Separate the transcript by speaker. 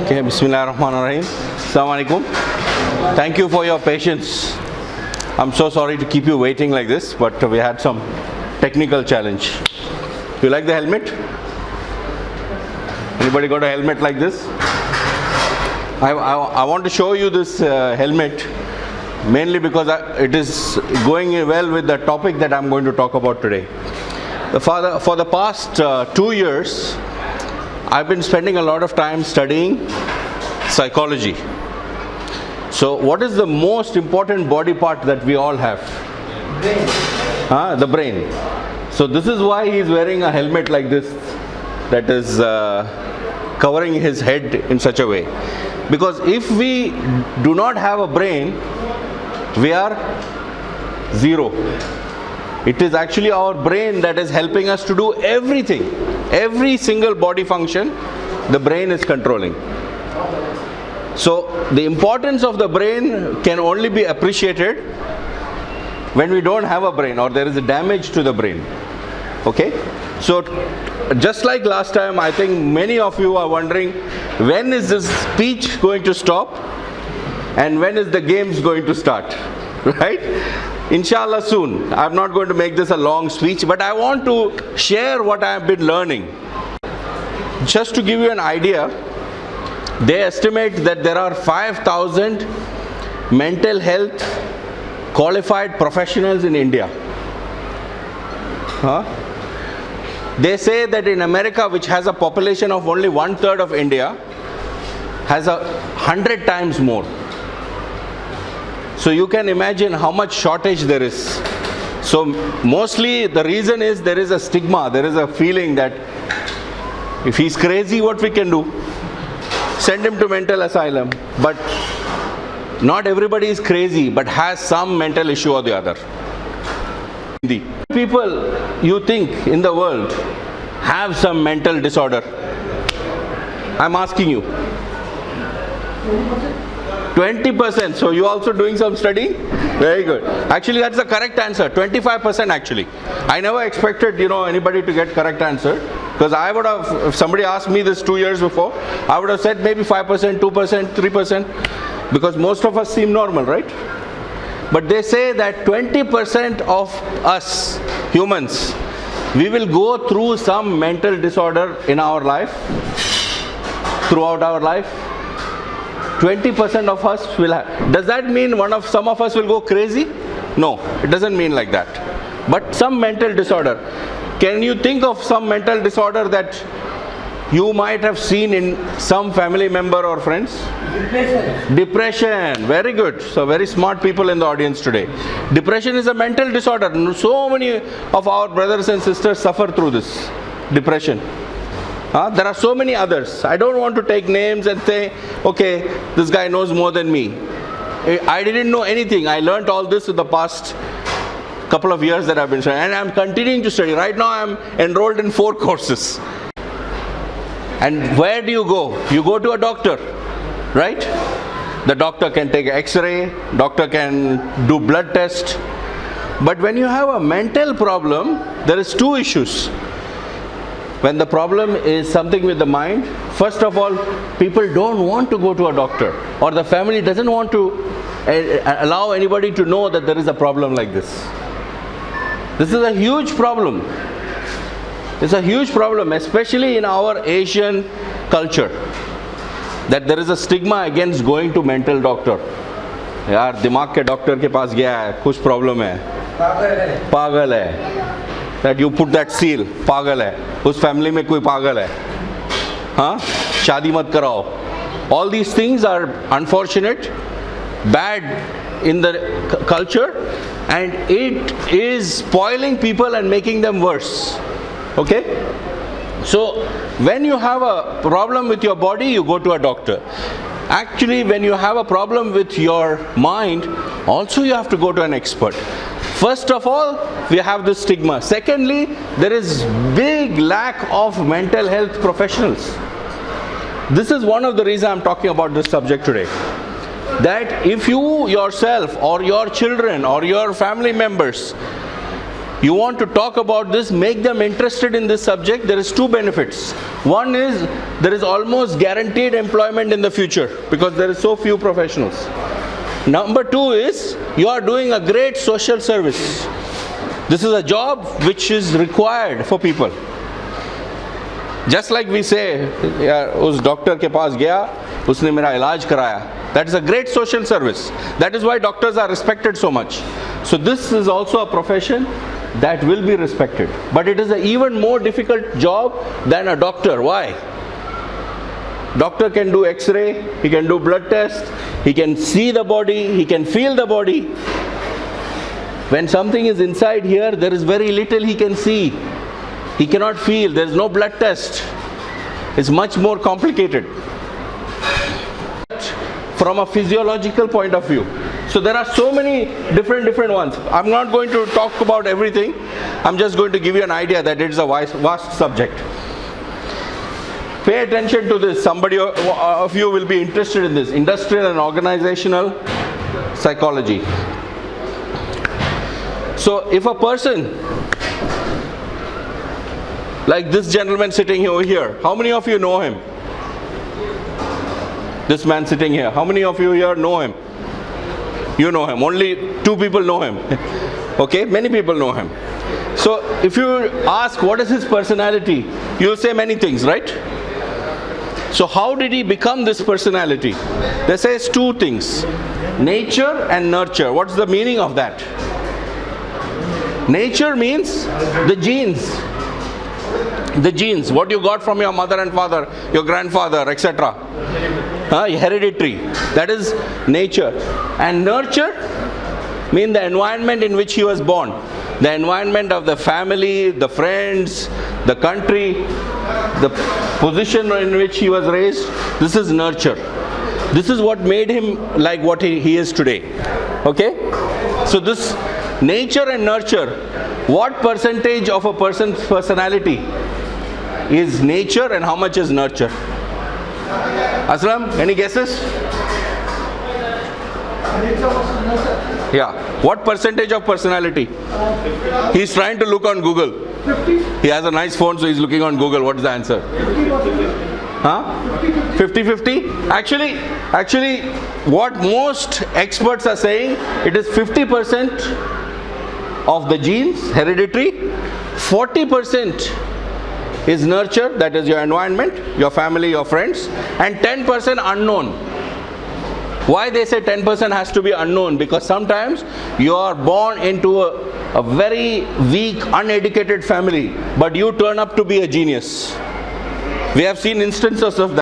Speaker 1: Okay, Bismillahirrahmanirrahim. Assalamu alaikum. Thank you for your patience. I'm so sorry to keep you waiting like this, but we had some technical challenge. Do you like the helmet? Anybody got a helmet like this? I want to show you this helmet mainly because it is going well with the topic that I'm going to talk about today. For the past 2 years, I've been spending a lot of time studying psychology. So what is the most important body part that we all have? Brain. The brain. So this is why he's wearing a helmet like this that is covering his head in such a way. Because if we do not have a brain, we are zero. It is actually our brain that is helping us to do everything. Every single body function, the brain is controlling. So the importance of the brain can only be appreciated when we don't have a brain or there is a damage to the brain. Okay? So just like last time, I think many of you are wondering, when is this speech going to stop and when is the games going to start? Right? Inshallah soon. I'm not going to make this a long speech, but I want to share what I have been learning. Just to give you an idea, they estimate that there are 5,000 mental health qualified professionals in India. They say that in America, which has a population of only 1/3 of India, has 100 times more. So you can imagine how much shortage there is. So mostly the reason is there is a stigma, there is a feeling that if he's crazy, what we can do? Send him to mental asylum. But not everybody is crazy, but has some mental issue or the other. The people you think in the world have some mental disorder? I'm asking you. 20%. So you also doing some studying? Very good. Actually, that's the correct answer. 25% actually. I never expected, anybody to get correct answer. Because I would have, if somebody asked me this 2 years before, I would have said maybe 5%, 2%, 3%. Because most of us seem normal, right? But they say that 20% of us humans, we will go through some mental disorder in our life, throughout our life. 20% of us will have. Does that mean some of us will go crazy? No, it doesn't mean like that. But some mental disorder. Can you think of some mental disorder that you might have seen in some family member or friends? Depression. Very good. So very smart people in the audience today. Depression is a mental disorder. So many of our brothers and sisters suffer through this depression. There are so many others. I don't want to take names and say, okay, this guy knows more than me. I didn't know anything. I learned all this in the past couple of years that I've been studying. And I'm continuing to study. Right now I'm enrolled in 4 courses. And where do you go? You go to a doctor, right? The doctor can take an X-ray, doctor can do blood test. But when you have a mental problem, there is 2 issues. When the problem is something with the mind, first of all, people don't want to go to a doctor, or the family doesn't want to allow anybody to know that there is a problem like this. This is a huge problem. It's a huge problem, especially in our Asian culture, that there is a stigma against going to mental doctor. यार दिमाग के doctor के पास गया है, कुछ problem है, पागल है. That you put that seal, पागल है, उस फैमिली में कोई पागल है, शादी मत कराओ. All these things are unfortunate, bad in the culture, and it is spoiling people and making them worse. Okay? So when you have a problem with your body, you go to a doctor. Actually, when you have a problem with your mind, also you have to go to an expert. First of all, we have this stigma. Secondly, there is big lack of mental health professionals. This is one of the reasons I'm talking about this subject today. That if you yourself or your children or your family members you want to talk about this, make them interested in this subject, there is two benefits. One is there is almost guaranteed employment in the future because there is so few professionals. Number two is you are doing a great social service. This is a job which is required for people. Just like we say, उस doctor के पास गया, उसने मेरा इलाज कराया. That is a great social service. That is why doctors are respected so much. So this is also a profession that will be respected. But it is an even more difficult job than a doctor. Why? Doctor can do X-ray, he can do blood test, he can see the body, he can feel the body. When something is inside here, there is very little he can see. He cannot feel, there is no blood test. It's much more complicated from a physiological point of view. So there are so many different ones. I'm not going to talk about everything. I'm just going to give you an idea that it is a vast subject. Pay attention to this. Somebody of you will be interested in this. Industrial and organizational psychology. So if a person like this gentleman sitting over here, how many of you know him? This man sitting here, how many of you here know him? You know him. Only 2 people know him. Okay, many people know him. So if you ask what is his personality, you will say many things, right? So how did he become this personality? They say 2 things, nature and nurture. What's the meaning of that? Nature means the genes. The genes, what you got from your mother and father, your grandfather, etc. Hereditary, that is nature. And nurture means the environment in which he was born. The environment of the family, the friends, the country, the position in which he was raised. This is nurture. This is what made him like what he is today. Okay? So this nature and nurture, what percentage of a person's personality is nature and how much is nurture? Aslam, any guesses? Yeah. What percentage of personality? He's trying to look on Google.
Speaker 2: 50.
Speaker 1: He has a nice phone, so he's looking on Google. What is the answer?
Speaker 2: 50%.
Speaker 1: Huh? 50-50? Actually, what most experts are saying, it is 50% of the genes, hereditary, 40% is nurture, that is your environment, your family, your friends, and 10% unknown. Why they say 10% has to be unknown? Because sometimes you are born into a very weak, uneducated family, but you turn up to be a genius. We have seen instances of that.